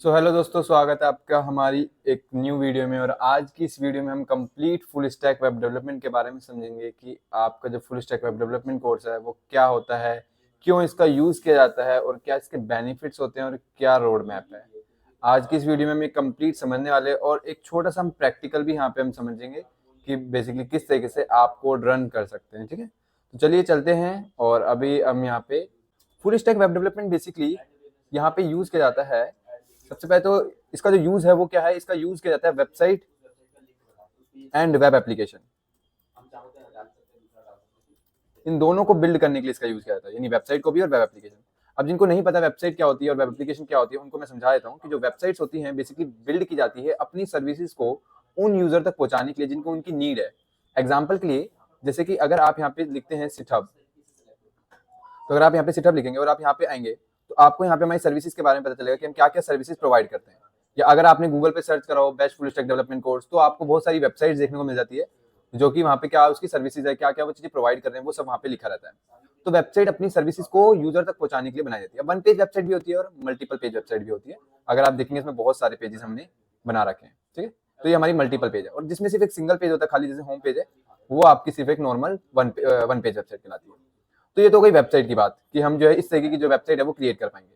Hello दोस्तों, स्वागत है आपका हमारी एक न्यू वीडियो में। और आज की इस वीडियो में हम complete full stack web development के बारे में समझेंगे कि आपका जो full stack web development course है वो क्या होता है, क्यों इसका यूज़ किया जाता है और क्या इसके बेनिफिट्स होते हैं और क्या रोड मैप है। आज की इस वीडियो में हम एक कंप्लीट समझने वाले हैं और एक छोटा सा हम प्रैक्टिकल भी यहाँ पे हम समझेंगे कि बेसिकली किस तरीके से आप कोड रन कर सकते हैं। ठीक है, तो चलिए चलते हैं। और अभी हम यहाँ पे full stack web development basically यहाँ पे यूज़ किया जाता है। सबसे पहले तो इसका जो यूज है वो क्या है, इसका यूज किया जाता है वेबसाइट एंड वेब एप्लीकेशन, इन दोनों को बिल्ड करने के लिए इसका यूज किया जाता है, यानी वेबसाइट को भी और वेब एप्लीकेशन। अब जिनको नहीं पता वेबसाइट क्या होती है और वेब एप्लीकेशन क्या होती है, उनको मैं समझा देता हूँ कि जो वेबसाइट्स होती हैं बेसिकली बिल्ड की जाती है अपनी सर्विसेज को उन यूजर तक पहुंचाने के लिए जिनको उनकी नीड है। एग्जाम्पल के लिए, जैसे कि अगर आप यहाँ पे लिखते हैं सिटहब, तो अगर आप यहाँ पे सिटहब लिखेंगे और आप यहाँ पे आएंगे तो आपको यहाँ पे हमारी सर्विसेज के बारे में पता चलेगा कि हम क्या क्या सर्विसेज प्रोवाइड करते हैं। या अगर आपने गूगल पे सर्च करा हो best full stack development course, तो आपको बहुत सारी वेबसाइट्स देखने को मिल जाती है जो कि वहाँ पे क्या उसकी सर्विसेज है, क्या क्या वो चीजें प्रोवाइड कर रहे हैं, वो सब वहाँ पे लिखा रहता है। तो वेबसाइट अपनी सर्विसेज को यूजर तक पहुंचाने के लिए बनाई जाती है। वन पेज वेबसाइट भी होती है और मल्टीपल पेज वेबसाइट भी होती है। अगर आप देखेंगे इसमें बहुत सारे पेजेस हमने बना रखे हैं। ठीक है, तो ये हमारी मल्टीपल पेज है और जिसमें सिर्फ एक सिंगल पेज होता है खाली, जैसे होम पेज है, वो आपकी सिर्फ एक नॉर्मल वन पेज वेबसाइट कहलाती है। तो ये तो गई वेबसाइट की बात कि हम जो है इस तरीके की जो वेबसाइट है वो क्रिएट कर पाएंगे।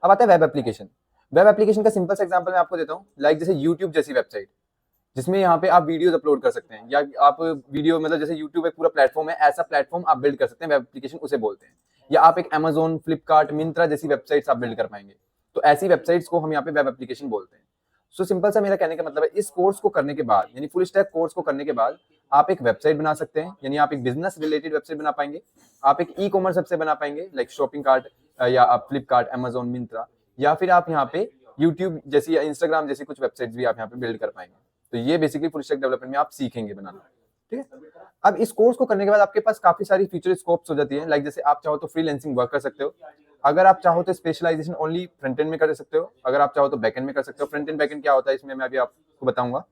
अब आता है वेब एप्लीकेशन। वेब एप्लीकेशन का सिंपल सा एग्जांपल मैं आपको देता हूँ, लाइक जैसे यूट्यूब जैसी वेबसाइट, जिसमें यहाँ पे आप वीडियोस अपलोड कर सकते हैं, या आप वीडियो मतलब जैसे यूट्यूब एक पूरा प्लेटफॉर्म है, ऐसा प्लेटफॉर्म आप बिल्ड कर सकते हैं। वेब एप्लीकेशन उसे बोलते हैं। या आप एक अमेजोन, फ्लिपकार्ट, मिंत्रा जैसी वेबसाइट्स आप बिल्ड कर पाएंगे, तो ऐसी वेबसाइट्स को हम यहाँ पे वेब एप्लीकेशन बोलते हैं। सो सिंपल सा मेरा कहने का मतलब है, इस कोर्स को करने के बाद, यानी फुल स्टैक कोर्स को करने के बाद आप एक वेबसाइट बना सकते हैं, यानी आप एक बिजनेस रिलेटेड वेबसाइट बना पाएंगे। आप एक ई कॉमर्स वेबसाइट बना पाएंगे, लाइक शॉपिंग कार्ट, या आप फ्लिपकार्ट, अमेजोन, मिंत्रा, या फिर आप यहाँ पे यूट्यूब जैसी या इंस्टाग्राम जैसी कुछ वेबसाइट्स भी आप यहाँ पे बिल्ड कर पाएंगे। तो ये बेसिकली फुल स्टैक डेवलपमेंट में आप सीखेंगे बनाना। ठीक है, अब इस कोर्स को करने के बाद आपके पास काफी सारी फ्यूचर स्कोप्स हो जाती है। लाइक जैसे आप चाहो तो फ्रीलांसिंग वर्क कर सकते हो, अगर आप चाहो तो स्पेशलाइजेशन ओनली फ्रंट एंड में कर सकते हो, अगर आप चाहो तो बैक एंड में कर सकते हो। फ्रंट एंड बैक एंड क्या होता है इसमें मैं अभी आपको बताऊंगा।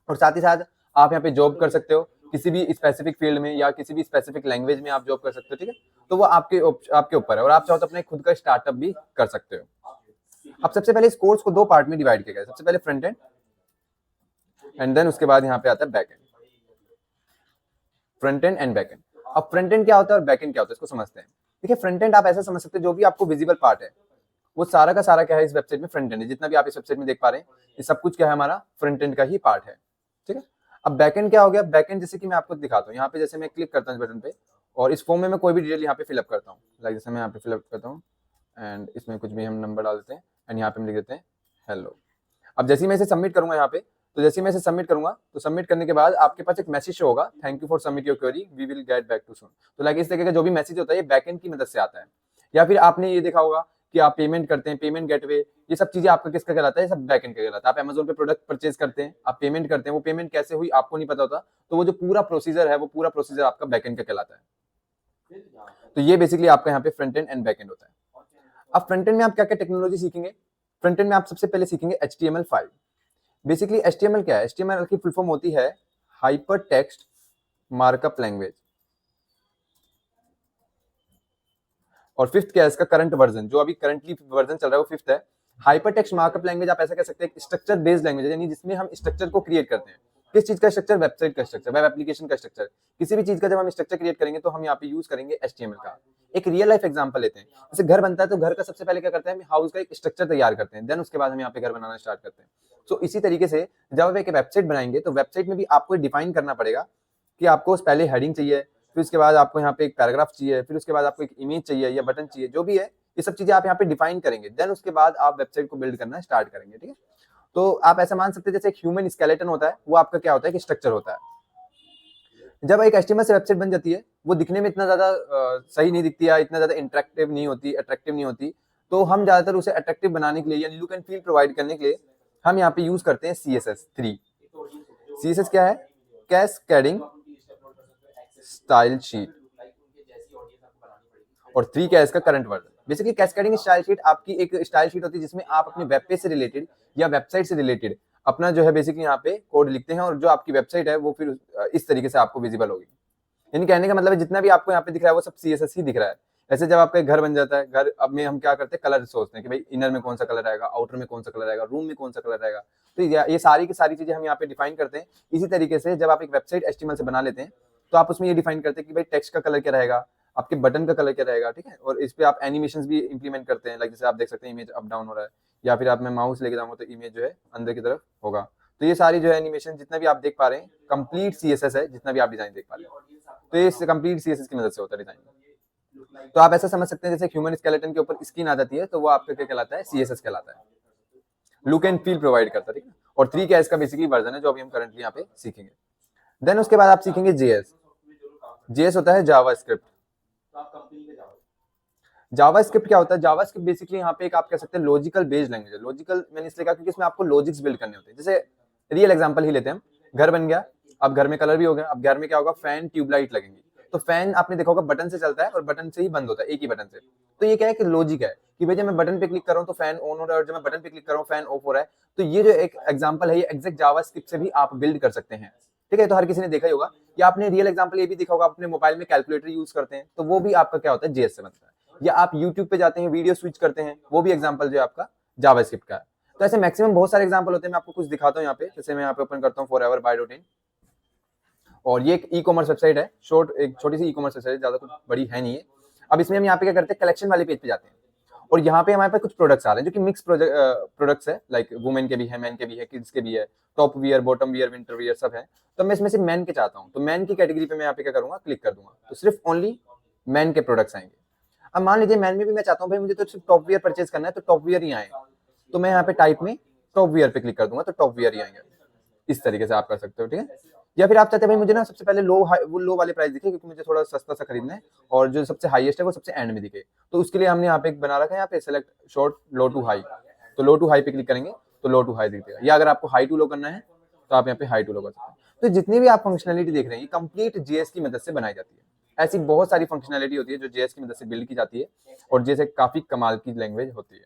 और साथ ही साथ आप यहाँ पे जॉब कर सकते हो किसी भी स्पेसिफिक फील्ड में या किसी भी स्पेसिफिक लैंग्वेज में आप जॉब कर सकते हो। ठीक है, तो वो आपके ऊपर है। और आप चाहो तो अपने खुद का स्टार्टअप भी कर सकते हो। अब सबसे पहले इस कोर्स को दो पार्ट में डिवाइड किया गया है। सबसे पहले फ्रंट एंड देन उसके बाद यहाँ पे आता है back and. Front end and back and. अब फ्रंट एंड क्या होता है और बैक एंड क्या होता है इसको समझते हैं। देखिए, फ्रंट एंड आप ऐसा समझ सकते हैं, जो भी आपको विजिबल पार्ट है वो सारा का सारा क्या है इस वेबसाइट में फ्रंट एंड है। जितना भी आप इस वेबसाइट में देख पा रहे हैं ये सब कुछ क्या है, हमारा फ्रंट एंड का ही पार्ट है। ठीक है, अब बैक एंड क्या हो गया। बैक एंड जैसे कि मैं आपको दिखाता हूँ, यहाँ पे जैसे मैं क्लिक करता हूँ इस बटन पे और इस फॉर्म में मैं कोई भी डिटेल यहाँ पे फिलअप करता हूँ। लाइक जैसे मैं यहाँ पे फिलअप करता हूँ एंड इसमें कुछ भी हम नंबर डाल देते हैं एंड यहाँ पे हम लिख देते हैं हेलो। अब जैसे ही मैं इसे सबमिट करूंगा यहाँ पे, तो जैसे मैं इसे सबमिट करूंगा तो सबमिट करने के बाद आपके पास एक मैसेज शो होगा, thank you for submit your query, we will get back to soon. तो लाइक इस तरीके का जो भी मैसेज होता है ये बैकएंड की मदद से आता है। या फिर आपने ये देखा होगा कि आप पेमेंट करते हैं, पेमेंट गेटवे, ये सब चीजें आपका किसका कहलाता है, सब बैकएंड का कहलाता है। आप अमेजोन पे प्रोडक्ट परचेज करते हैं, आप पेमेंट करते हैं, वो पेमेंट कैसे हुई आपको नहीं पता होता, तो वो जो पूरा प्रोसीजर है वो पूरा प्रोसीजर आपका बैकएंड का कहलाता है। तो ये बेसिकली आपका यहाँ पे फ्रंट एंड एंड बैकएंड होता है। अब फ्रंट एंड में आप क्या क्या टेक्नोलॉजी सीखेंगे। फ्रंट एंड में आप सबसे पहले सीखेंगे HTML5। बेसिकली HTML क्या है, HTML की फुल फॉर्म होती है हाइपर टेक्स्ट मार्कअप लैंग्वेज। और फिफ्थ क्या है इसका करंट वर्जन, जो अभी करंटली वर्जन चल रहा है वो फिफ्थ है। हाइपर टेक्स्ट मार्कअप लैंग्वेज आप ऐसा कह सकते हैं स्ट्रक्चर बेस्ड लैंग्वेज, यानी जिसमें हम स्ट्रक्चर को क्रिएट करते हैं। किस चीज का स्ट्रक्चर, वेबसाइट का स्ट्रक्चर, वेब एप्लीकेशन का स्ट्रक्चर, किसी भी चीज का जब हम स्ट्रक्चर क्रिएट करेंगे तो हम यहाँ पे यूज करेंगे HTML का। एक रियल लाइफ एग्जांपल लेते हैं, जैसे घर बनता है तो घर का सबसे पहले क्या करते हैं, हम हाउस का एक स्ट्रक्चर तैयार करते हैं, देन उसके बाद हम यहाँ पे घर बनाना स्टार्ट करते हैं। तो इसी तरीके से जब आप एक वेबसाइट बनाएंगे तो वेबसाइट में भी आपको डिफाइन करना पड़ेगा कि आपको पहले हेडिंग चाहिए, फिर उसके बाद आपको यहाँ पे एक पैराग्राफ चाहिए, फिर उसके बाद आपको एक इमेज चाहिए या बटन चाहिए, जो भी है ये सब चीजें आप यहाँ पे डिफाइन करेंगे, देन उसके बाद आप वेबसाइट को बिल्ड करना स्टार्ट करेंगे। ठीक है, तो आप ऐसा मान सकते हैं जैसे एक ह्यूमन स्केलेटन होता है, वो आपका क्या होता है कि स्ट्रक्चर होता है। जब एक HTML से वेबसाइट बन जाती है, वो दिखने में इतना ज्यादा सही नहीं दिखती है, इतना ज्यादा इंटरेक्टिव नहीं होती, अट्रैक्टिव नहीं होती, तो हम ज्यादातर उसे अट्रैक्टिव बनाने के लिए या लुक एंड फील प्रोवाइड करने के लिए हम यहाँ पे यूज करते हैं CSS3। CSS क्या है, कैस्केडिंग स्टाइल शीट। और 3 क्या है इसका current version. Basically cascading style sheet आपकी एक स्टाइल शीट होती है जिसमें आप अपने वेब पेज से रिलेटेड या वेबसाइट से रिलेटेड अपना जो है बेसिकली यहाँ पे कोड लिखते हैं और जो आपकी वेबसाइट है वो फिर इस तरीके से आपको विजिबल होगी। यानी कहने का मतलब है जितना भी आपको यहाँ पे दिख रहा है वो सब CSS ही दिख रहा है। ऐसे जब आपका एक घर बन जाता है, घर अब में हम क्या करते हैं, कलर सोचते हैं कि भाई इनर में कौन सा कलर आएगा, आउटर में कौन सा कलर आएगा, रूम में कौन सा कलर आएगा। तो ये सारी की सारी चीजें हम यहाँ पे डिफाइन करते हैं। इसी तरीके से जब आप एक वेबसाइट HTML से बना लेते हैं तो आप उसमें ये डिफाइन करते हैं कि भाई टेक्स्ट का कलर क्या रहेगा, आपके बटन का कलर क्या रहेगा, ठीक है। और इस पे आप एनिमेशन भी इंप्लीमेंट करते हैं, लाइक जैसे आप देख सकते हैं इमेज अप डाउन हो रहा है, या फिर आप मैं माउस लेके जाऊंगा तो इमेज जो है अंदर की तरफ होगा। तो ये सारी जो है एनिमेशन जितना भी आप देख पा रहे हैं कंप्लीट CSS है, जितना भी आप डिजाइन देख पा रहे हैं तो ये कंप्लीट CSS की मदद से होता है डिजाइन। तो आप ऐसा समझ सकते हैं जैसे ह्यूमन स्केलेटन के ऊपर स्किन आ जाती है तो वो आपका क्या कहलाता है, CSS कहलाता है। लुक एंड फील प्रोवाइड करता है, ठीक है। और 3 क्या इसका बेसिकली वर्जन है जो अभी हम करंटली यहाँ पे सीखेंगे। देन उसके बाद आप सीखेंगे JS होता है जावास्क्रिप्ट। जावास्क्रिप्ट क्या होता है, जावास्क्रिप्ट बेसिकली यहाँ पे एक आप कह सकते हैं लॉजिकल बेस्ड लैंग्वेज है। लॉजिकल मैंने इसलिए कहा क्योंकि इसमें आपको लॉजिक्स बिल्ड करने होते हैं। जैसे रियल एग्जांपल ही लेते हैं हम, घर बन गया, अब घर में कलर भी हो गया, अब घर में क्या होगा, फैन ट्यूबलाइट लगेंगी। तो फैन आपने देखा होगा बटन से चलता है और बटन से ही बंद होता है, एक ही बटन से। तो ये क्या है कि लॉजिक है कि भाई जब मैं बटन पे क्लिक कर रहा हूँ तो फैन ऑन हो रहा है, और जब मैं बटन पे क्लिक कर रहा हूँ फैन ऑफ हो रहा है। तो ये जो एक एग्जांपल है ये एग्जैक्ट जावास्क्रिप्ट से भी आप बिल्ड कर सकते हैं, ठीक है। तो हर किसी ने देखा ही होगा, या आपने रियल एग्जांपल ये भी देखा होगा, अपने मोबाइल में कैलकुलेटर यूज करते हैं तो वो भी आपका क्या होता है, JS से बनता है। या आप YouTube पे जाते हैं वीडियो स्विच करते हैं, वो भी एग्जांपल जो है आपका जावास्क्रिप्ट का है। तो ऐसे मैक्सिमम बहुत सारे एग्जांपल होते हैं, मैं आपको कुछ दिखाता हूँ यहाँ पे। जैसे मैं यहाँ पे ओपन करता हूँ foreverby.in, और ये एक ई-कॉमर्स वेबसाइट है, एक छोटी सी ई-कॉमर्स वेबसाइट, ज्यादा कुछ बड़ी है नहीं है। अब इसमें हम यहाँ पे क्या करते हैं, कलेक्शन वाले पेज पे जाते हैं और यहाँ पे हमारे पास कुछ प्रोडक्ट्स आ रहे हैं जो कि मिक्स प्रोडक्ट्स है, लाइक वुमेन के भी है, मैन के भी है, किड्स के भी है, top wear, bottom wear, winter wear सब है। तो मैं इसमें से मैन के चाहता हूँ, तो मैन की कैटेगरी पे मैं यहाँ पे क्या करूंगा, क्लिक कर दूंगा, तो सिर्फ ओनली मैन के प्रोडक्ट्स आएंगे। अब मान लीजिए मैन में भी मैं चाहता हूँ भाई मुझे तो सिर्फ टॉप वियर परचेज करना है, तो टॉप वियर ही आए, तो मैं यहाँ पे टाइप में टॉप वियर पे क्लिक कर दूंगा तो टॉप वियर ही आएंगे। इस तरीके से आप कर सकते हो, ठीक है। या फिर आप चाहते हैं भाई मुझे ना सबसे पहले लो वाले प्राइस दिखे क्योंकि मुझे थोड़ा सस्ता सा खरीदना है, और जो सबसे हाईएस्ट है वो सबसे एंड में दिखे। तो उसके लिए हमने यहाँ पे एक बना रखा है, यहाँ पे select short low to high, तो लो टू हाई पे क्लिक करेंगे तो लो टू हाई दिखेगा। या अगर आपको हाई टू लो करना है तो आप यहाँ पे हाई टू लो कर सकते हैं। तो जितनी भी आप फंक्शनलिटी देख रहे हैं ये कंप्लीट JS की मदद से बनाई जाती है। ऐसी बहुत सारी फंक्शनलिटी होती है जो JS की मदद से बिल्ड की जाती है, और JS एक काफी कमाल की लैंग्वेज होती है।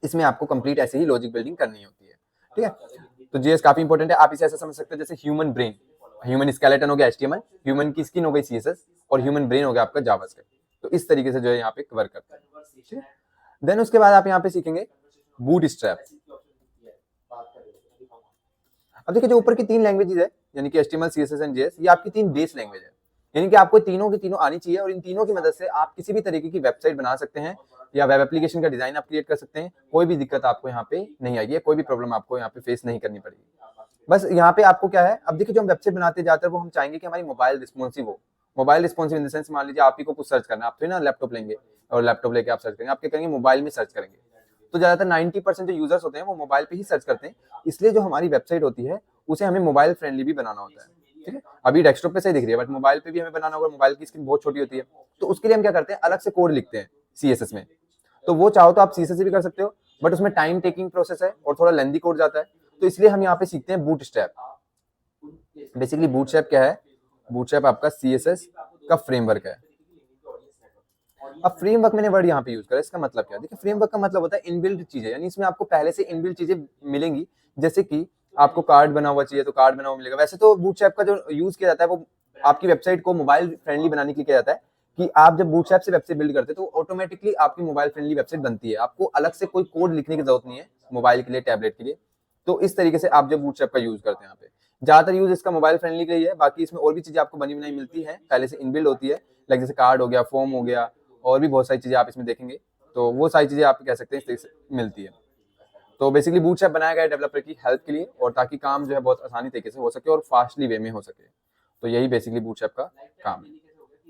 इसमें आपको कंप्लीट ऐसे ही लॉजिक बिल्डिंग करनी होती है, ठीक है। तो JS काफी इंपॉर्टेंट है। आप इसे ऐसा समझ सकते हैं जैसे ह्यूमन ब्रेन, ह्यूमन स्केलेटन हो गया HTML, ह्यूमन की स्किन हो गई CSS, और ह्यूमन ब्रेन हो गया आपका जावास्क्रिप्ट। तो इस तरीके से जो है यहाँ पे वर्क करता है, ठीक है। देन उसके बाद आप यहाँ पे सीखेंगे बूटस्ट्रैप। अब देखिए जो ऊपर की 3 लैंग्वेजेस है यानी कि HTML, CSS एंड JS, ये आपकी 3 बेस लैंग्वेज है, यानी कि आपको तीनों की तीनों आनी चाहिए, और इन तीनों की मदद से आप किसी भी तरीके की वेबसाइट बना सकते हैं या वेब एप्लीकेशन का डिजाइन आप क्रिएट कर सकते हैं। कोई भी दिक्कत आपको यहाँ पे नहीं आएगी, कोई भी प्रॉब्लम आपको यहाँ पे फेस नहीं करनी पड़ेगी। बस यहाँ पे आपको क्या है, अब देखिए जो हम वेबसाइट बनाते जाते हैं वो हम चाहेंगे कि हमारी मोबाइल रिस्पॉन्सिव हो। Mobile responsive in the sense, मान लीजिए आप ही को कुछ सर्च करना है, आप तो ना लैपटॉप लेंगे और लैपटॉप लेके आप सर्च करेंगे, आप क्या करेंगे, मोबाइल में सर्च करेंगे। तो ज्यादातर 90% जो यूजर्स होते हैं वो मोबाइल पे ही सर्च करते हैं, इसलिए जो हमारी वेबसाइट होती है उसे हमें मोबाइल फ्रेंडली भी बनाना होता है, ठीक है। अभी डेस्कटॉप पे सही दिख रही है बट मोबाइल पे भी हमें बनाना होगा, मोबाइल की स्क्रीन बहुत छोटी होती है। तो उसके लिए हम क्या करते हैं, अलग से कोड लिखते हैं CSS में। तो वो चाहो तो आप CSS से भी कर सकते हो, बट उसमें टाइम टेकिंग प्रोसेस है और थोड़ा लेंथी कोड जाता है। तो इसलिए हम यहाँ पे सीखते हैं बूटस्ट्रैप। बेसिकली बूटस्ट्रैप क्या है, बूटस्ट्रैप आपका CSS का फ्रेमवर्क है। अब फ्रेमवर्क मैंने वर्ड यहाँ पे यूज करा, इसका मतलब क्या है, देखिए फ्रेमवर्क का मतलब होता है इनबिल्ट चीजें, यानी इसमें आपको पहले से इनबिल्ट चीजें मिलेंगी। जैसे कि आपको कार्ड बना हुआ चाहिए तो कार्ड बना हुआ मिलेगा। वैसे तो बूटस्ट्रैप का जो यूज किया जाता है वो आपकी वेबसाइट को मोबाइल फ्रेंडली बनाने के लिए किया जाता है, कि आप जब बूटस्ट्रैप से वेबसाइट बिल्ड करते हैं तो ऑटोमेटिकली आपकी मोबाइल फ्रेंडली वेबसाइट बनती है, आपको अलग से कोई कोड लिखने की जरूरत नहीं है मोबाइल के लिए, टैबलेट के लिए। तो इस तरीके से आप जब बूटस्ट्रैप का यूज करते हैं, यहाँ पे ज्यादातर यूज इसका मोबाइल फ्रेंडली के लिए है। बाकी इसमें और भी चीजें आपको बनी बनाई मिलती है, पहले से इनबिल्ड होती है, लाइक जैसे कार्ड हो गया, फॉर्म हो गया, और भी बहुत सारी चीजें आप इसमें देखेंगे। तो वो सारी चीजें आप कह सकते हैं इस तरीके से मिलती है। तो बेसिकली बूटस्ट्रैप बनाया गया है डेवलपर की हेल्प के लिए, और ताकि काम जो है बहुत आसानी तरीके से हो सके और फास्टली वे में हो सके। तो यही बेसिकली बूटस्ट्रैप का काम है।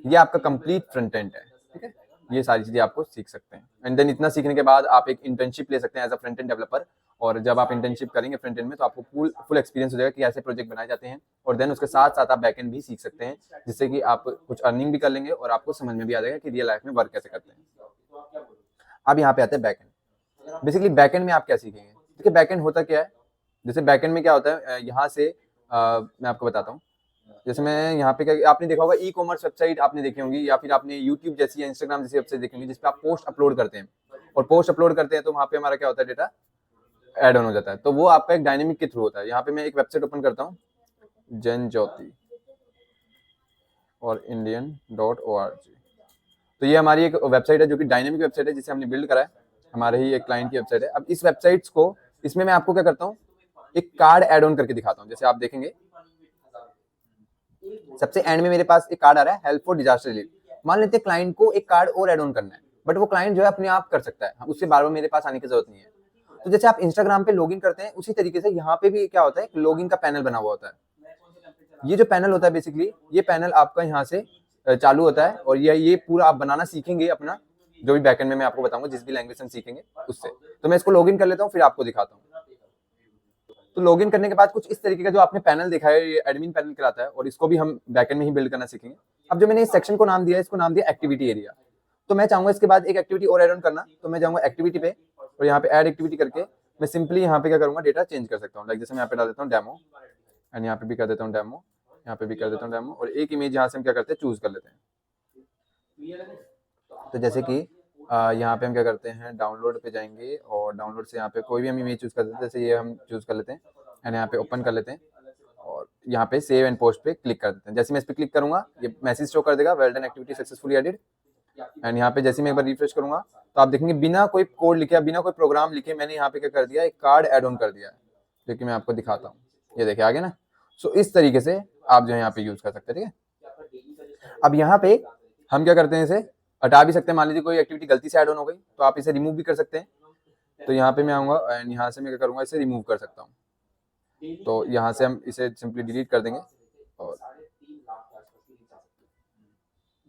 ये आपका कंप्लीट फ्रंट एंड है, ठीक है। ये सारी चीजें आपको सीख सकते हैं, एंड देन इतना सीखने के बाद आप एक इंटर्नशिप ले सकते हैं as a front end developer. और जब आप इंटर्नशिप करेंगे फ्रंट एंड में तो आपको फुल एक्सपीरियंस हो जाएगा कि ऐसे प्रोजेक्ट बनाए जाते हैं। और देन उसके साथ साथ आप बैक एंड भी सीख सकते हैं, जिससे कि आप कुछ अर्निंग भी कर लेंगे और आपको समझ में भी आ जाएगा कि रियल लाइफ में वर्क कैसे करते हैं। अब यहाँ पे आते हैं back and. Basically back and में आप क्या सीखेंगे, देखिए बैक एंड होता क्या है। जैसे बैक एंड में क्या होता है, यहाँ से मैं आपको बताता हूँ। जैसे मैं यहाँ पे क्या, आपने देखा होगा ई-कॉमर्स वेबसाइट आपने देखी होंगी, या फिर आपने यूट्यूब जैसी या इंस्टाग्राम जैसी वेबसाइट देखी होंगी जिसपे आप पोस्ट अपलोड करते हैं, और पोस्ट अपलोड करते हैं तो वहाँ पे हमारा क्या होता है, डेटा ऐड ऑन हो जाता है। तो वो आपका एक डायनेमिक के थ्रू होता है। यहाँ पे मैं एक वेबसाइट ओपन करता हूँ, जनज्योति और indian.org। तो ये हमारी एक वेबसाइट है जो कि डायनेमिक वेबसाइट है, जिसे हमने बिल्ड करा है, हमारे ही एक क्लाइंट की वेबसाइट है। अब इस वेबसाइट्स को, इसमें मैं आपको क्या करता हूँ, एक कार्ड ऐड ऑन करके दिखाता हूँ। जैसे आप देखेंगे सबसे एंड में मेरे पास एक कार्ड आ रहा है, हेल्प फॉर डिजास्टर रिलीफ। मान लेते हैं क्लाइंट को एक कार्ड और ऐड ऑन करना है, बट वो क्लाइंट जो है अपने आप कर सकता है, उससे बार बार मेरे पास आने की जरूरत नहीं है। तो जैसे आप इंस्टाग्राम पे लॉगिन करते हैं, उसी तरीके से यहाँ पे भी क्या होता है, लॉगिन का पैनल बना हुआ होता है। ये जो पैनल होता है बेसिकली, ये पैनल आपका यहाँ से चालू होता है, और ये पूरा आप बनाना सीखेंगे अपना, जो भी बैकएंड में मैं आपको बताऊंगा, जिस भी लैंग्वेज से हम सीखेंगे उससे। तो मैं इसको लॉगिन कर लेता हूँ, फिर आपको दिखाता हूँ। तो लॉगिन करने के बाद कुछ इस तरीके का जो आपने पैनल देखा है, ये एडमिन पैनल कहलाता है, और इसको भी हम बैकएंड में ही बिल्ड करना सीखेंगे। अब जो मैंने इस सेक्शन को नाम दिया है, इसको नाम दिया एक्टिविटी एरिया। तो मैं चाहूंगा इसके बाद एक एक्टिविटी और ऐड ऑन करना, तो मैं जाऊंगा एक्टिविटी पे, और यहाँ पे ऐड एक्टिविटी करके मैं सिंपली यहाँ पे क्या करूंगा, डेटा चेंज कर सकता हूँ। लाइक जैसे मैं यहाँ पे डाल देता हूँ डेमो, एंड यहाँ पे भी कर देता हूँ डेमो, यहाँ पे भी कर देता हूँ डेमो, और एक इमेज यहाँ से हम क्या करते हैं, चूज कर लेते हैं। तो जैसे कि यहाँ पे हम क्या करते हैं, डाउनलोड पे जाएंगे, और डाउनलोड से यहाँ पे कोई भी हम इमेज चूज कर देते हैं। जैसे ये हम चूज कर लेते हैं, एंड यहाँ पे ओपन कर लेते हैं, और यहाँ पे सेव एंड पोस्ट पे क्लिक कर देते हैं। जैसे मैं इस पे क्लिक करूंगा, ये मैसेज शो कर देगा, well done, activity successfully added. And यहाँ पे जैसे मैं एक बार रिफ्रेश करूंगा, तो आप देखेंगे बिना कोई कोड लिखे, बिना कोई प्रोग्राम लिखे, मैंने यहाँ पे क्या कर दिया, एक कार्ड ऐड ऑन कर दिया है, जो कि मैं आपको दिखाता हूँ। ये देखिए आगे ना। सो इस तरीके से आप जो है यहाँ पे यूज कर सकते हैं, ठीक है। अब यहाँ पे हम क्या करते हैं, इसे हटा भी सकते हैं। मान लीजिए कोई एक्टिविटी गलती से ऐड ऑन हो गई, तो आप इसे रिमूव भी कर सकते हैं। तो यहाँ पे मैं आऊंगा, एंड यहाँ से मैं क्या करूंगा, इसे रिमूव कर सकता हूँ। तो यहाँ से हम इसे सिंपली डिलीट कर देंगे, और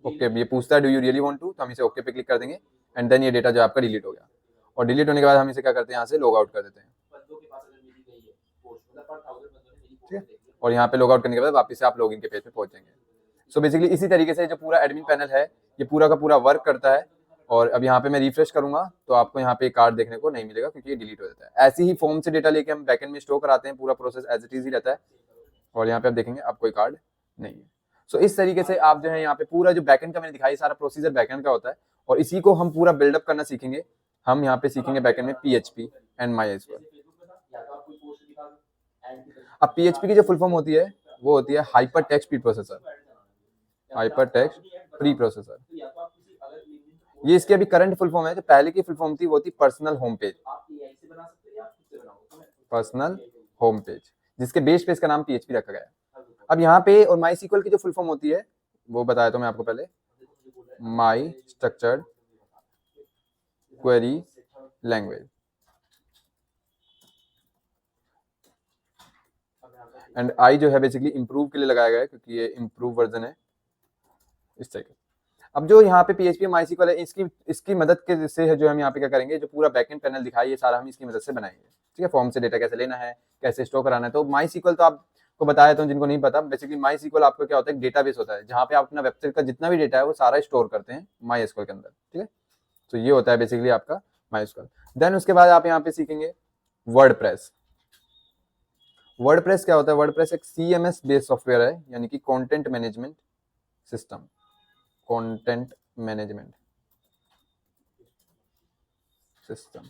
ओके, ये पूछता है do you really want to, तो हम इसे ओके पे क्लिक कर देंगे, एंड देन ये डेटा जो आपका डिलीट हो गया। और डिलीट होने के बाद हम इसे क्या करते हैं, यहाँ से लॉग आउट कर देते हैं, ठीक है। और यहाँ पे लॉग आउट करने के बाद वापस से आप लॉगिन के पेज पे पहुंच जाएंगे। सो बेसिकली इसी तरीके से जो पूरा एडमिन पैनल है, ये पूरा का पूरा वर्क करता है। और अब यहाँ पे मैं रिफ्रेश करूंगा, तो आपको यहाँ पे कार्ड देखने को नहीं मिलेगा, क्योंकि ये डिलीट हो जाता है। ऐसे ही फॉर्म से डेटा लेके हम बैकएंड में स्टोर कराते हैं, पूरा प्रोसेस एज इट इज ही रहता है। और यहाँ पे आप देखेंगे अब कोई कार्ड नहीं है। सो इस तरीके से आप जो है यहाँ पे पूरा जो बैकएंड का मैंने दिखाया, सारा प्रोसीजर बैकएंड का होता है, और इसी को हम पूरा बिल्डअप करना सीखेंगे। हम यहाँ पे सीखेंगे बैकएंड में PHP एंड MySQL। अब PHP की जो फुल फॉर्म होती है, वो होती है hyper text pre processor. Hyper text pre processor, ये इसकी अभी करंट फुल फॉर्म है। जो पहले की फुल फॉर्म थी, वो थी personal home page. Personal home page, जिसके बेस पे इसका नाम PHP रखा गया है। अब यहाँ पे और MySQL की जो फुल फॉर्म होती है, वो बताया तो मैं आपको पहले, my structured query language. And I जो है बेसिकली इंप्रूव के लिए लगाया गया है, क्योंकि ये इंप्रूव वर्जन है, इस तरीके। अब जो यहाँ पे PHP MySQL है, इसकी मदद के से है जो हम यहाँ पे क्या करेंगे, जो पूरा बैकएंड पैनल दिखाई, ये सारा हम इसकी मदद से बनाएंगे, ठीक है। फॉर्म से डेटा कैसे लेना है, कैसे स्टोर कराना है। तो MySQL तो आपको बताया था, जिनको नहीं पता, बेसिकली MySQL आपका क्या होता है, डेटाबेस होता है, जहाँ पे आप अपना वेबसाइट का जितना भी डेटा है वो सारा स्टोर करते हैं MySQL के अंदर, ठीक है। तो ये होता है बेसिकली आपका MySQL। देन उसके बाद आप यहाँ पे सीखेंगे वर्डप्रेस। वर्डप्रेस क्या होता है, वर्डप्रेस एक CMS बेस्ड सॉफ्टवेयर है, यानी कि content management system. Content management system.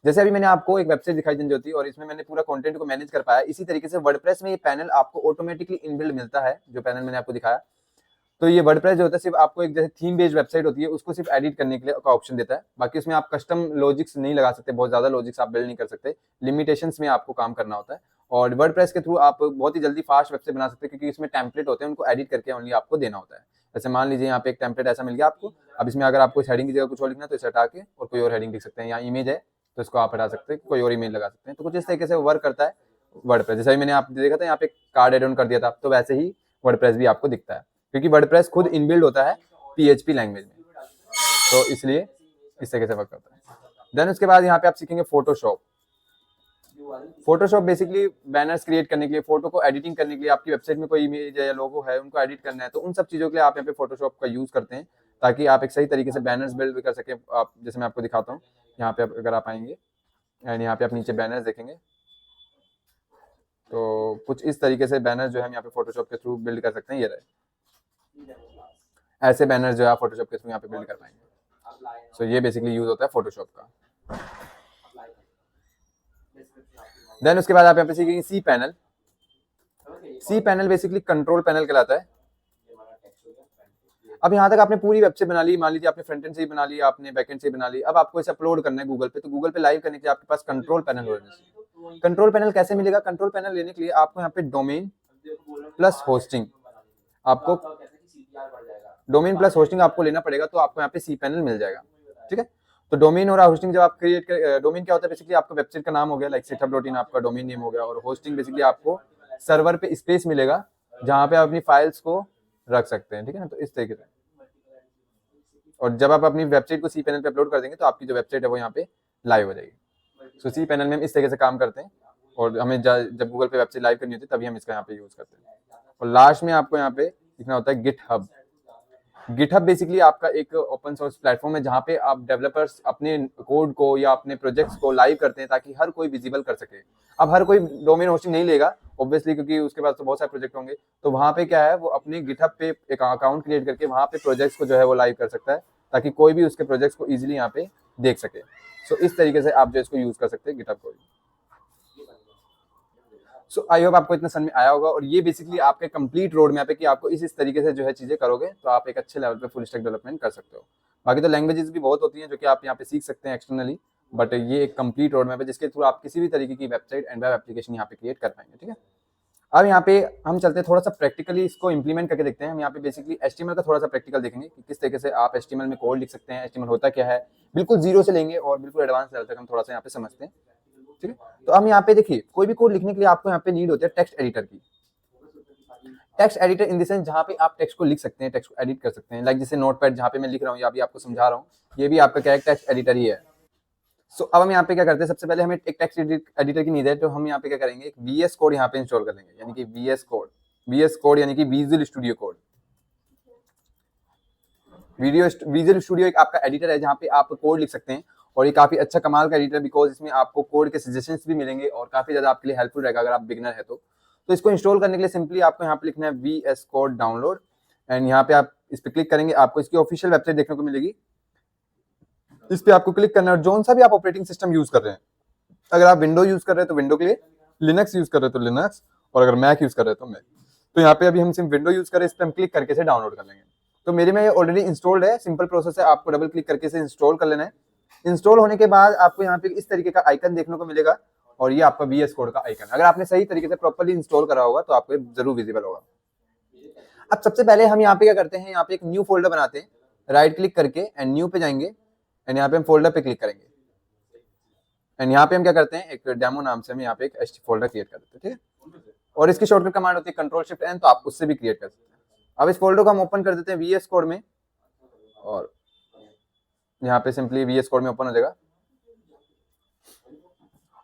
जैसे अभी मैंने आपको एक वेबसाइट दिखाई जनज्योति, और इसमें मैंने पूरा कंटेंट को मैनेज कर पाया, इसी तरीके से वर्डप्रेस में ये पैनल आपको ऑटोमेटिकली इनबिल्ड मिलता है, जो पैनल मैंने आपको दिखाया। तो ये वर्डप्रेस जो होता है, सिर्फ आपको एक जैसे थीम बेस्ड वेबसाइट होती है, उसको सिर्फ एडिट करने के लिए का ऑप्शन देता है। बाकी उसमें आप कस्टम लॉजिक्स नहीं लगा सकते, बहुत ज्यादा लॉजिक्स आप बिल्ड नहीं कर सकते, लिमिटेशंस में आपको काम करना होता है। और वर्डप्रेस के थ्रू आप बहुत ही जल्दी फास्ट वेबसाइट बना सकते हैं, क्योंकि इसमें टेम्पलेट होते हैं, उनको एडिट करके ओनली आपको देना होता है। जैसे मान लीजिए यहाँ पे एक टेम्पलेट ऐसा मिल गया आपको, अब इसमें अगर आपको हेडिंग की जगह कुछ और लिखना है, तो इसे हटा के और कोई और हेडिंग लिख सकते हैं। यहाँ इमेज है, तो इसको आप हटा सकते हैं, कोई और इमेज लगा सकते हैं। तो कुछ इस तरीके से वर्क करता है वर्डप्रेस। जैसे मैंने आप देखा था यहाँ पे कार्ड एड ऑन कर दिया था, तो वैसे ही वर्डप्रेस भी आपको दिखता है, क्योंकि वर्डप्रेस खुद इनबिल्ड होता है PHP लैंग्वेज में, तो इसलिए इस तरीके से वर्क करता है। देन उसके बाद यहाँ पे आप सीखेंगे Photoshop. Photoshop basically banners create करने के लिए, फोटो को एडिटिंग करने के लिए, आपकी वेबसाइट में कोई इमेज है या लोगो है, उनको एडिट करना है, तो उन सब चीजों के लिए आप यहाँ पे फोटोशॉप का यूज करते हैं, ताकि आप एक सही तरीके से बैनर्स बिल्ड भी कर सके। आप जैसे मैं आपको दिखाता हूँ, यहाँ पे अगर आप आएंगे, एंड यहाँ पे आप नीचे बैनर्स देखेंगे, तो कुछ इस तरीके से बैनर जो है हम यहाँ पे फोटोशॉप के थ्रू बिल्ड कर सकते हैं। ये रहे, ऐसे बैनर जो है आप फोटोशॉप के थ्रू यहाँ पे बिल्ड कर पाएंगे। सो ये बेसिकली यूज होता है फोटोशॉप का। देन उसके बाद आप यहाँ पे सीखेंगे C panel. C panel basically control panel कहलाता है। अब यहाँ तक आपने पूरी वेबसाइट बना ली, मान लीजिए आपने फ्रंट एंड से ही बना ली, आपने बैक एंड से ही बना ली। अब आपको इसे अपलोड करना है गूगल पे, तो गूगल पे लाइव करने के लिए आपके पास कंट्रोल पैनल होना चाहिए। कंट्रोल पैनल कैसे मिलेगा? कंट्रोल पैनल लेने के लिए आपको यहाँ पे डोमेन प्लस होस्टिंग, आपको डोमेन प्लस होस्टिंग आपको लेना पड़ेगा, तो आपको यहाँ पे सी पैनल मिल जाएगा। ठीक है, तो डोमेन और होस्टिंग जब आप क्रिएट कर, डोमेन क्या होता है बेसिकली आपका वेबसाइट का नाम हो गया, लाइक setup.in आपका डोमेन नेम हो गया, और होस्टिंग बेसिकली आपको सर्वर पे स्पेस मिलेगा जहाँ पे आप अपनी फाइल्स को रख सकते हैं। ठीक है ना, तो इस तरीके से, और जब आप अपनी वेबसाइट को सी पैनल पे अपलोड कर देंगे तो आपकी जो वेबसाइट है वो यहाँ पे लाइव हो जाएगी। सो सी पैनल में हम इस तरीके से काम करते हैं, और हमें जब गूगल पे वेबसाइट लाइव करनी होती है तभी हम इसका यहाँ पे यूज करते हैं। और लास्ट में आपको यहाँ पे लिखना होता है गिटहब। गिटहब बेसिकली आपका एक ओपन सोर्स प्लेटफॉर्म है जहाँ पे आप डेवलपर्स अपने कोड को या अपने प्रोजेक्ट्स को लाइव करते हैं ताकि हर कोई विजिबल कर सके। अब हर कोई डोमेन होस्टिंग नहीं लेगा ऑब्वियसली, क्योंकि उसके पास तो बहुत सारे प्रोजेक्ट होंगे, तो वहाँ पे क्या है वो अपने गिटहब पे एक अकाउंट क्रिएट करके वहाँ पे प्रोजेक्ट्स को जो है वो लाइव कर सकता है ताकि कोई भी उसके प्रोजेक्ट्स को इजीली यहाँ पे देख सके। सो इस तरीके से आप जो इसको यूज कर सकते हैं गिटहब को। सो आई होप आपको इतना समझ में आया होगा, और ये बेसिकली आपके कंप्लीट रोड मैप है कि आपको इस तरीके से जो है चीजें करोगे तो आप एक अच्छे लेवल पे फुल स्टैक डेवलपमेंट कर सकते हो। बाकी तो लैंग्वेजेस भी बहुत होती हैं जो कि आप यहाँ पे सीख सकते हैं एक्सटर्नली, बट ये एक कंप्लीट रोड मैप है जिसके थ्रू आप किसी भी तरीके की वेबसाइट एंड वेब एप्लीकेशन यहाँ पे क्रिएट कर पाएंगे। ठीक है, अब यहाँ पे हम चलते हैं थोड़ा सा प्रैक्टिकली इसको इंप्लीमेंट करके देखते हैं। हम यहाँ पे बेसिकली HTML का थोड़ा सा प्रैक्टिकल देखेंगे कि किस तरीके से आप HTML में कोड लिख सकते हैं, HTML होता क्या है, बिल्कुल जीरो से लेंगे और बिल्कुल एडवांस लेवल तक हम थोड़ा सा यहाँ पे समझते हैं। ठीक है, तो हम यहाँ पे देखिए कोई भी कोड लिखने के लिए आपको यहाँ पे नीड होती है टेक्स्ट एडिटर की। Text editor in the sense जहाँ पे आप टेक्स्ट को लिख सकते हैं, टेक्स्ट को एडिट कर सकते हैं, लाइक जैसे नोटपैड जहाँ पे मैं लिख रहा हूँ या अभी आपको समझा रहा हूँ, ये भी आपका क्या है टेक्स्ट एडिटर ही है। सो अब हम यहाँ पे क्या करते हैं, सबसे पहले हमें एक टेक्स्ट एडिटर की नीड है, तो हम यहाँ पे क्या करेंगे एक VS कोड यहाँ पे इंस्टॉल कर लेंगे, यानी कि VS कोड यानी कि visual studio code. Visual studio एक आपका एडिटर है जहाँ पे आप कोड लिख सकते हैं, और ये काफी अच्छा कमाल का एडिटर बिकॉज इसमें आपको कोड के सजेशंस भी मिलेंगे और काफी ज्यादा आपके लिए हेल्पफुल रहेगा अगर आप बिगिनर है तो इसको इंस्टॉल करने के लिए सिंपली आपको यहाँ पे लिखना है VS कोड डाउनलोड, एंड यहाँ पे आप इस पे क्लिक करेंगे, आपको इसकी ऑफिशियल वेबसाइट देखने को मिलेगी। इस पे आपको क्लिक करना है, और जोन सा भी आप ऑपरेटिंग सिस्टम यूज कर रहे हैं, अगर आप विंडो यूज कर रहे हैं तो विंडो के लिए, लिनक्स यूज कर रहे हैं तो लिनक्स, और अगर मैक यूज कर रहे हैं तो मैक। तो यहाँ पे अभी हम सिर्फ विंडो यूज कर रहे हैं, इस पे हम क्लिक करके इसे डाउनलोड कर लेंगे। तो मेरे में ये ऑलरेडी इंस्टॉल्ड है, सिंपल प्रोसेस है, आपको डबल क्लिक करके इसे इंस्टॉल कर लेना है। इंस्टॉल होने के बाद आपको यहाँ पे इस तरीके का आइकन देखने को मिलेगा, और ये आपका VS कोड का आइकन, अगर आपने सही तरीके से प्रॉपर्ली इंस्टॉल करा होगा तो आपको जरूर विजिबल होगा। अब सबसे पहले हम यहाँ पे क्या करते हैं, यहाँ पे एक न्यू फोल्डर बनाते हैं, राइट क्लिक करके एंड न्यू पे जाएंगे, एंड यहाँ पे हम फोल्डर पे क्लिक करेंगे, एंड यहाँ पे हम क्या करते हैं एक डेमो नाम से हम यहाँ पे एक फोल्डर क्रिएट कर देते हैं। ठीक है, और इसकी शॉर्टकट कमांड होती है Ctrl+Shift+N, तो आप उससे भी क्रिएट कर सकते हैं। अब इस फोल्डर को हम ओपन कर देते हैं VS कोड में, और यहाँ पे सिंपली VS कोड में ओपन हो जाएगा।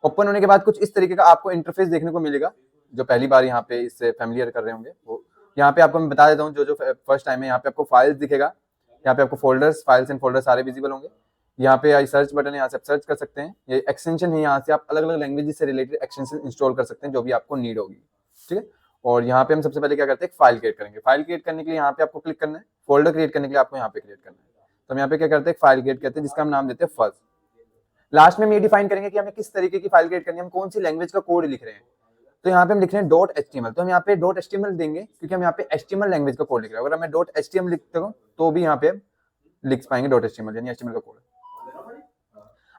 ओपन होने के बाद कुछ इस तरीके का आपको इंटरफेस देखने को मिलेगा, जो पहली बार यहाँ पे इससे फैमिलियर कर रहे होंगे वो। यहाँ पे आपको मैं बता देता हूँ, जो फर्स्ट टाइम है, यहाँ पे आपको फाइल्स दिखेगा, यहाँ पे आपको फोल्डर्स, फाइल्स एंड फोल्डर सारे विजिबल होंगे। यहाँ पे आई सर्च बटन है, यहाँ से आप सर्च कर सकते हैं, ये एक्सटेंशन है, यहाँ से आप अलग अलग लैंग्वेज से रिलेटेड एक्सटेंशन इंस्टॉल कर सकते हैं जो भी आपको नीड होगी। ठीक है, और यहाँ पे हम सबसे पहले क्या करते हैं, फाइल क्रिएट करेंगे। फाइल क्रिएट करने के लिए यहाँ पे आपको क्लिक करना है, फोल्डर क्रिएट करने के लिए आपको यहाँ पे क्रिएट करना है। तो हम यहाँ पे क्या करते हैं, फाइल क्रिएट करते हैं जिसका हम नाम देते हैं फर्स्ट। लास्ट में हम ये डिफाइन करेंगे कि हमें किस तरीके की फाइल क्रिएट करनी है, हम कौन सी लैंग्वेज का कोड लिख रहे हैं। तो यहाँ पे हम लिख रहे हैं .html, तो हम यहाँ पे .html देंगे क्योंकि हम यहाँ पे HTML लैंग्वेज का कोड लिख रहे हैं। अगर मैं .html लिखता हूँ तो भी यहाँ पे लिख पाएंगे .html यानी HTML का कोड।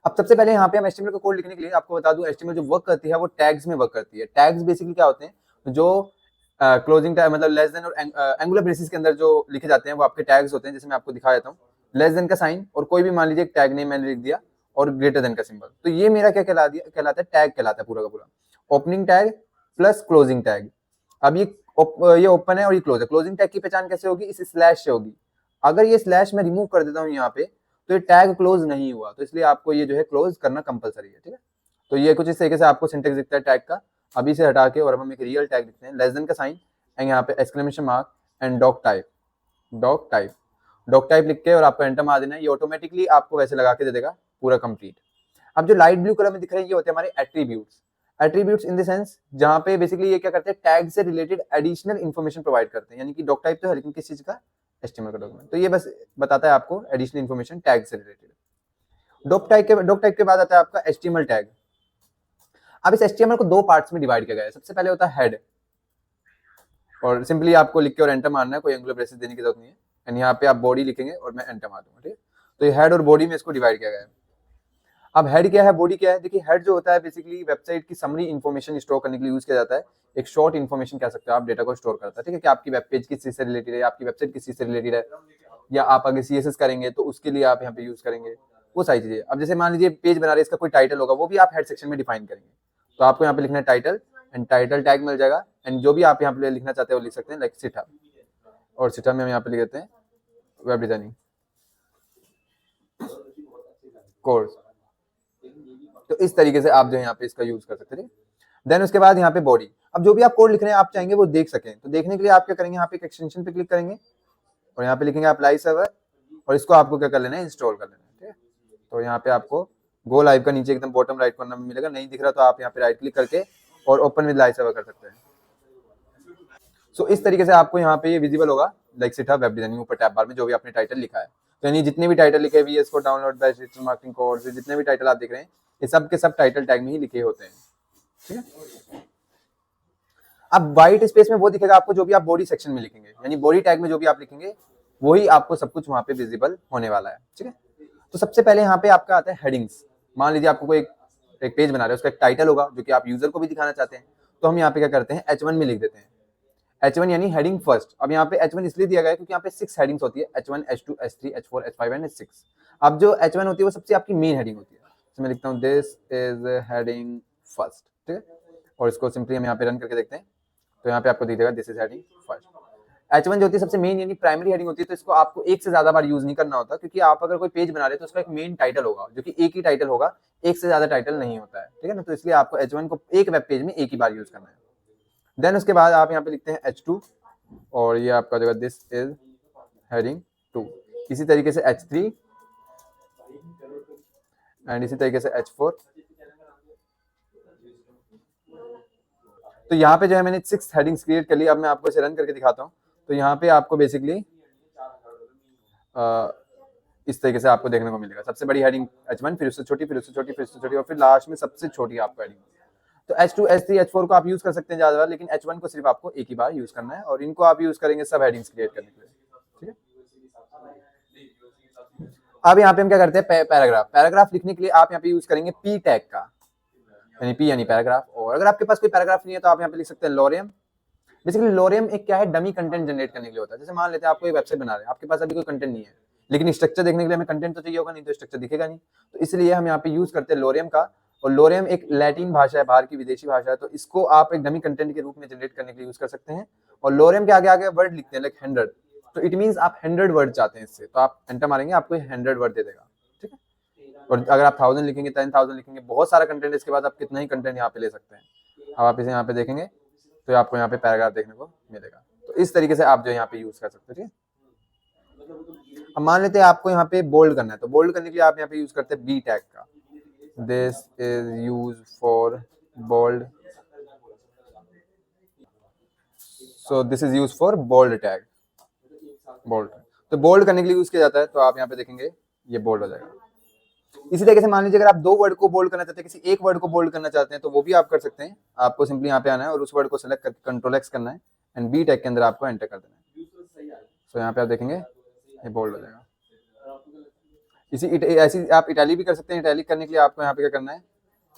अब सबसे पहले यहाँ पे हम HTML का कोड लिखने के लिए आपको बता दूं, HTML जो वर्क करती है वो टैग्स में वर्क करती है। टैग्स बेसिकली क्या होते हैं, जो क्लोजिंग टैग मतलब लेस देन और एंगुलर ब्रेसेस के अंदर जो लिखे जाते हैं वो आपके टैग्स होते हैं। जैसे मैं आपको दिखा देता हूँ, लेस देन का साइन और कोई भी मान लीजिए एक टैग नेम मैंने लिख दिया और ग्रेटर देन का सिंबल, तो ये मेरा क्या कहलाता है, टैग कहलाता है पूरा का पूरा। Opening tag plus closing tag. अब ये ओपन है और ये क्लोज है। क्लोजिंग टैग की पहचान कैसे होगी, इस स्लैश से होगी। अगर ये स्लैश मैं रिमूव कर देता हूँ यहाँ पे तो ये टैग क्लोज नहीं हुआ, तो इसलिए आपको ये जो है क्लोज करना कंपलसरी है। ठीक है, तो ये कुछ इस तरीके से आपको सिंटेक्स दिखता है टैग का। अभी से हटा के और हम एक रियल टैग लिखते हैं, लेस देन का साइन एंड यहाँ पे exclamation mark and doc type लिख के और आपको एंटर मार देना है। ये ऑटोमेटिकली आपको वैसे लगा के दे देगा पूरा कंप्लीट। अब जो लाइट ब्लू कलर में दिख रहे हैं ये होते हैं हमारे एट्रीब्यूट्स इन द सेंस जहाँ पे बेसिकली ये क्या करते हैं, टैग से रिलेटेड एडिशनल इन्फॉर्मेशन प्रोवाइड करते हैं। यानी कि डॉक टाइप तो है लेकिन किस चीज का, HTML का डॉक्यूमेंट, तो ये बस बताता है आपको एडिशनल इन्फॉर्मेशन टैग से रिलेटेड। डॉक टाइप के बाद आता है आपका HTML टैग। अब इस HTML को दो पार्ट्स में डिवाइड किया गया है। सबसे पहले होता है हेड, और सिंपली आपको लिख के और एंटर मारना है, कोई एंगुलर ब्रेसेस देने की जरूरत नहीं है। एंड यहाँ पे आप बॉडी लिखेंगे और मैं एंटर मार दूंगा, ठीक है। तो ये हेड और बॉडी में इसको डिवाइड किया गया है। अब हेड क्या है, बॉडी क्या है, देखिए हेड जो होता है बेसिकली वेबसाइट की समरी इन्फॉर्मेशन स्टोर करने के लिए यूज किया जाता है। एक शॉर्ट इन्फॉर्मेशन कह सकते हो आप, डेटा को स्टोर करता है, ठीक है, कि आपकी वेब पेज किस चीज से रिलेटेड है, आपकी वेबसाइट किस चीज से रिलेटेड है, या आप अगर CSS करेंगे तो उसके लिए आप यहाँ पे यूज करेंगे वो सारी चीजें। अब जैसे मान लीजिए पेज बना रहे, इसका कोई टाइटल होगा, वो भी आप हेड सेक्शन में डिफाइन करेंगे। तो आपको यहाँ पे लिखना है टाइटल, एंड टाइटल टैग मिल जाएगा, एंड जो भी आप यहाँ पे लिखना चाहते हैं वो लिख सकते हैं, लाइक सिटा, और सिटा में हम यहाँ पे लिख देते हैं वेब डिजाइनिंग कोर्स। तो इस तरीके से आप जो है यहाँ पे इसका यूज कर सकते हैं। देन उसके बाद यहाँ पे बॉडी, अब जो भी आप कोड लिख रहे हैं आप चाहेंगे वो देख सकें, तो देखने के लिए आप क्या करेंगे, यहाँ पे एक एक्सटेंशन पे क्लिक करेंगे और यहाँ पे लिखेंगे अप्लाई सर्वर, और इसको आपको क्या कर लेना है, इंस्टॉल कर लेना है, ठीक है। तो यहाँ पे आपको गो लाइव का नीचे एकदम बॉटम राइट कॉर्नर में मिलेगा, नहीं दिख रहा तो आप यहाँ पे राइट क्लिक करके और ओपन विद लाइव सर्वर कर सकते हैं। सो इस तरीके से आपको यहाँ पे ये विजिबल होगा, लाइक सिटा वेब डिजाइनिंग ऊपर टैब बार में जो भी आपने टाइटल लिखा है। तो यानी जितने भी टाइटल लिखे VS को download by digital marketing course, जितने भी टाइटल आप देख रहे हैं ये सब के सब टाइटल टैग में ही लिखे होते हैं, ठीक है। अब व्हाइट स्पेस में वो दिखेगा आपको जो भी आप बॉडी सेक्शन में लिखेंगे, यानी बॉडी टैग में जो भी आप लिखेंगे वही आपको सब कुछ वहां पे विजिबल होने वाला है, ठीक है। तो सबसे पहले यहाँ पे आपका आता है हेडिंग्स। मान लीजिए आपको कोई एक पेज बना रहे हैं, उसका एक टाइटल होगा जो कि आप यूजर को भी दिखाना चाहते हैं, तो हम यहाँ पे क्या करते हैं, H1 में लिख देते हैं। H1 यानी हेडिंग फर्स्ट। अब यहाँ पे H1 इसलिए दिया गया है क्योंकि यहाँ पे 6 हेडिंग्स होती है, H1, H2, H3, H4, H5 and H6। अब जो H1 होती है वो सबसे आपकी मेन हेडिंग होती है, तो मैं लिखता हूँ दिस इज हेडिंग फर्स्ट, ठीक है। और इसको सिंपली हम यहाँ पे रन करके देखते हैं, तो यहाँ पे आपको दिख जाएगा this is heading first. H1 जो होती है सबसे मेन यानी प्राइमरी हेडिंग होती है, तो इसको आपको एक से ज्यादा बार यूज नहीं करना होता, क्योंकि आप अगर कोई पेज बना रहे हैं तो उसका एक मेन टाइटल होगा जो कि एक ही टाइटल होगा, एक से ज्यादा टाइटल नहीं होता है, ठीक है ना। तो इसलिए आपको H1 को एक वेब पेज में एक ही बार यूज करना है। देन उसके बाद आप यहाँ पे लिखते हैं H2, और ये आपका जो दिस इज हेडिंग 2। इसी तरीके से H3 एंड इसी तरीके से H4। तो यहाँ पे जो है मैंने 6 हेडिंग्स क्रिएट कर ली। अब मैं आपको इसे रन करके दिखाता हूँ। तो यहाँ पे आपको बेसिकली इस तरीके से आपको देखने को मिलेगा, सबसे बड़ी हेडिंग H1, फिर उससे छोटी, फिर उससे छोटी, फिर उससे छोटी, और फिर लास्ट में सबसे छोटी आपको हेडिंग। तो H2, H3, H4 को आप यूज कर सकते हैं ज्यादा बार, लेकिन H1 को सिर्फ आपको एक ही बार यूज करना है, और इनको आप यूज करेंगे सब हेडिंग्स क्रिएट करने के लिए, ठीक है। अब यहाँ पे हम क्या करते हैं, पैराग्राफ। पैराग्राफ लिखने के लिए आप यहाँ पे यूज करेंगे P टैग का, यानी P यानी पैराग्राफ। और अगर आपके पास कोई पैराग्राफ नहीं है तो आप यहाँ पे लिख सकते हैं लोरियम। बेसिकली लोरियम एक क्या है, डमी कंटेंट जनरेट करने के लिए होता है। जैसे मान लेते हैं आप कोई वेबसाइट बना रहे हैं, आपके पास अभी कोई कंटेंट नहीं है, लेकिन स्ट्रक्चर देखने के लिए हमें कंटेंट तो चाहिए होगा, नहीं तो स्ट्रक्चर दिखेगा नहीं। तो इसलिए हम यहाँ पे यूज करते हैं लोरियम का। और लोरियम एक लैटिन भाषा है, बाहर की विदेशी भाषा है, तो इसको आप एक डमी कंटेंट के रूप में जनरेट करने के लिए यूज कर सकते हैं। और लोरियम के आगे आगे वर्ड लिखते हैं, लाइक 100, तो इट मीन्स आप 100 वर्ड चाहते हैं इससे, तो आप एंटर मारेंगे, आपको 100 वर्ड दे देगा, ठीक है। और अगर आप 1000 लिखेंगे, 10,000 लिखेंगे, बहुत सारा कंटेंट, इसके बाद आप कितना ही कंटेंट यहाँ पे ले सकते हैं। अब आप इसे यहाँ पे देखेंगे तो आपको यहाँ पे पैराग्राफ देखने को मिलेगा। तो इस तरीके से आप जो यहाँ पे यूज कर सकते हैं, ठीक है। अब मान लेते हैं आपको यहाँ पे बोल्ड करना है, तो बोल्ड करने के लिए आप यहाँ पे यूज करते हैं B टैग का। This is use for bold, so this is use for bold tag, bold. तो बोल्ड करने के लिए यूज किया जाता है, तो आप यहाँ पे देखेंगे ये बोल्ड हो जाएगा। इसी तरीके से मान लीजिए अगर आप 2 वर्ड को बोल्ड करना चाहते हैं, किसी एक वर्ड को बोल्ड करना चाहते हैं, तो वो भी आप कर सकते हैं। आपको सिंपली यहाँ पे आना है और उस वर्ड को सेलेक्ट करके Ctrl+X करना है, एंड B टैग के अंदर आपको एंटर कर देना है। सो यहाँ पे आप देखेंगे ये बोल्ड हो जाएगा। ऐसी आप इटैलिक भी कर सकते हैं। इटैलिक करने के लिए आपको यहाँ पे क्या करना है,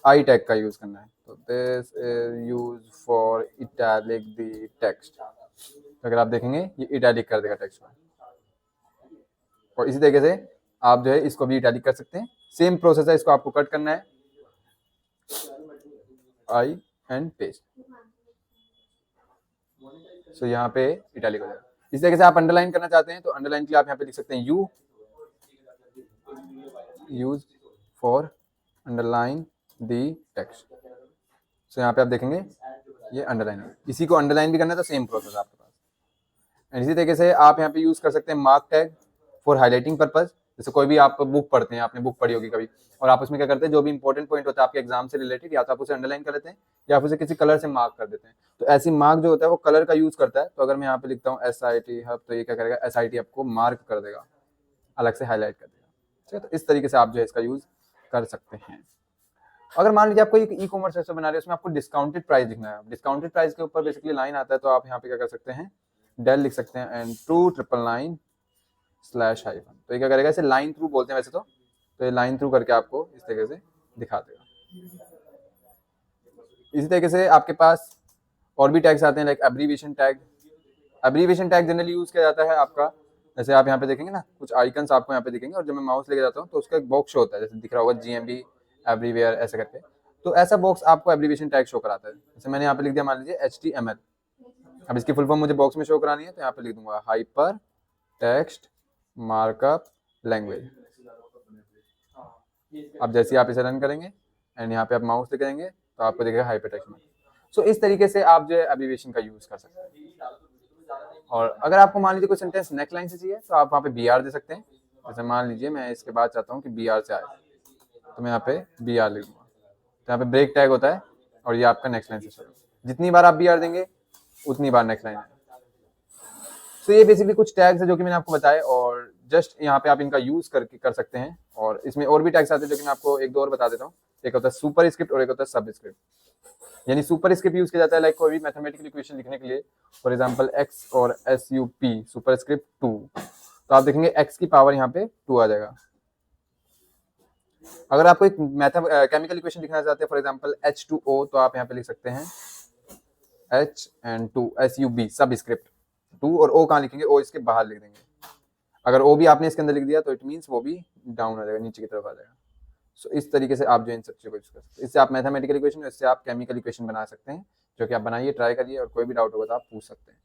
I टैग का यूज करना है। तो this is use for italic the text. अगर आप देखेंगे ये इटैलिक कर देगा टेक्स्ट को। और इसी तरीके से आप जो है इसको भी इटैलिक कर सकते हैं। सेम प्रोसेस है, इसको आपको कट करना है, I एंड पेस्ट। सो यहाँ पे इटैलिक हो जाएगा। इस तरीके से आप अंडरलाइन करना चाहते हैं, तो अंडरलाइन के लिए आप यहाँ पे लिख सकते हैं U, use for underline the text. So यहाँ पे आप देखेंगे ये अंडरलाइन है। इसी को अंडरलाइन भी करना है तो सेम प्रोसेस आपके पास। एंड इसी तरीके से आप यहाँ पे यूज कर सकते हैं mark tag for highlighting purpose. जैसे कोई भी आप बुक पढ़ते हैं, आपने बुक पढ़ी होगी कभी, और आप उसमें क्या करते हैं, जो भी इंपॉर्टेंट पॉइंट होता है आपके एग्जाम से रिलेटेड, या तो आप उसे अंडरलाइन कर लेते हैं या आप उसे किसी कलर से मार्क कर देते हैं। तो ऐसी मार्क जो होता है वो कलर का यूज करता है। तो अगर मैं यहाँ पे लिखता हूँ SIT हब, तो ये क्या करेगा, SIT आपको मार्क कर देगा, अलग से हाईलाइट कर देगा, ठीक है। तो इस तरीके से आप जो है इसका यूज कर सकते हैं। अगर मान लीजिए आपको एक ई कॉमर्स वेबसाइट बना रहे हैं, उसमें आपको डिस्काउंटेड प्राइस लिखना है। डिस्काउंटेड प्राइस के ऊपर बेसिकली लाइन आता है, तो आप यहाँ पे क्या कर सकते हैं, डेल लिख सकते हैं एंड 2999 /हाइफन। तो ये क्या करेगा, इसे लाइन थ्रू बोलते हैं वैसे तो ये लाइन थ्रू करके आपको इस तरीके से दिखा देगा। इसी तरीके से आपके पास और भी टैग्स आते हैं, like abbreviation tag. Abbreviation tag generally use किया जाता है आपका, जैसे आप यहाँ पे देखेंगे ना, कुछ आइकन्स आपको यहाँ पे दिखेंगे और जब मैं माउस लेके जाता हूँ तो उसका एक बॉक्स शो होता है, जैसे दिख रहा होगा GMB एवरीवेयर ऐसे करके। तो ऐसा बॉक्स आपको एब्रीविएशन टैग शो कराता है। जैसे मैंने यहाँ पे लिख दिया, मान लीजिए HTML। अब इसकी फुल फॉर्म मुझे बॉक्स में शो करानी है, तो यहाँ पे लिख दूंगा हाइपर टेक्स्ट मार्कअप लैंग्वेज। अब जैसे आप इसे रन करेंगे एंड यहाँ पे आप माउस लेके जाएंगे तो आपको दिखेगा हाइपर टेक्स्ट मार्कअप। सो इस तरीके से आप जो है एब्रीविएशन का यूज कर सकते हैं। और अगर आपको मान लीजिए कोई सेंटेंस नेकलाइन से चाहिए तो आप वहाँ पे BR दे सकते हैं। जैसे मान लीजिए मैं इसके बाद चाहता हूँ कि BR से आए, तो मैं यहाँ पे BR लिख दूंगा। तो यहाँ पे ब्रेक टैग होता है और ये आपका नेक्स्ट लाइन से शुरू। जितनी बार आप BR देंगे उतनी बार नेक्स्ट लाइन है। तो ये बेसिकली कुछ टैग्स है जो कि मैंने आपको बताए, और जस्ट यहाँ पे आप इनका यूज करके कर सकते हैं। और इसमें और भी टैग्स आते हैं जो कि मैं आपको एक दो और बता देता हूँ। एक होता है सुपर स्क्रिप्ट और एक होता है सब स्क्रिप्ट। यानी सुपर स्क्रिप्ट यूज किया जाता है लाइक कोई भी मैथमेटिकल इक्वेशन लिखने के लिए, फॉर एग्जांपल x और SUP सुपर स्क्रिप्ट 2, तो आप देखेंगे x की पावर यहाँ पे 2 आ जाएगा। अगर आपको एक केमिकल इक्वेशन लिखना चाहते हैं, फॉर एग्जांपल H2O, तो आप यहाँ पे लिख सकते हैं H and 2 SUB सब स्क्रिप्ट 2, और O कहाँ लिखेंगे, O इसके बाहर लिख देंगे। अगर O भी आपने इसके अंदर लिख दिया तो इट मीन्स वो भी डाउन आ जाएगा, नीचे की तरफ आ जाएगा। सो इस तरीके से आप जो इन सब चीज़ों को यूज कर सकते हैं। इससे आप मैथमेटिकल इक्वेशन, इससे आप केमिकल इक्वेशन बना सकते हैं, जो कि आप बनाइए, ट्राई करिए, और कोई भी डाउट होगा तो आप पूछ सकते हैं।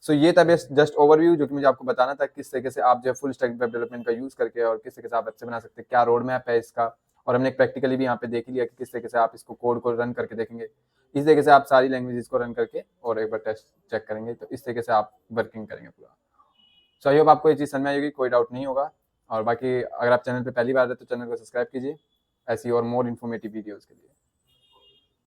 सो ये था जस्ट ओवरव्यू जो कि मुझे आपको बताना था, किस तरीके से आप जो है फुल स्टैक वेब डेवलपमेंट का यूज करके और किस तरीके से आप वेबसाइट बना सकते हैं, क्या रोड मैप है इसका। और हमने प्रैक्टिकली भी यहाँ पे देख लिया कि किस तरीके से आप इसको कोड को रन करके देखेंगे। इस तरीके से आप सारी लैंग्वेजेस को रन करके और एक बार टेस्ट चेक करेंगे, तो इस तरीके से आप वर्किंग करेंगे पूरा। सो आई होप आपको ये चीज़ समझ में आएगी, कोई डाउट नहीं होगा। और बाकी अगर आप चैनल पे पहली बार है तो चैनल को सब्सक्राइब कीजिए ऐसी और मोर इन्फॉर्मेटिव वीडियोज़ के लिए।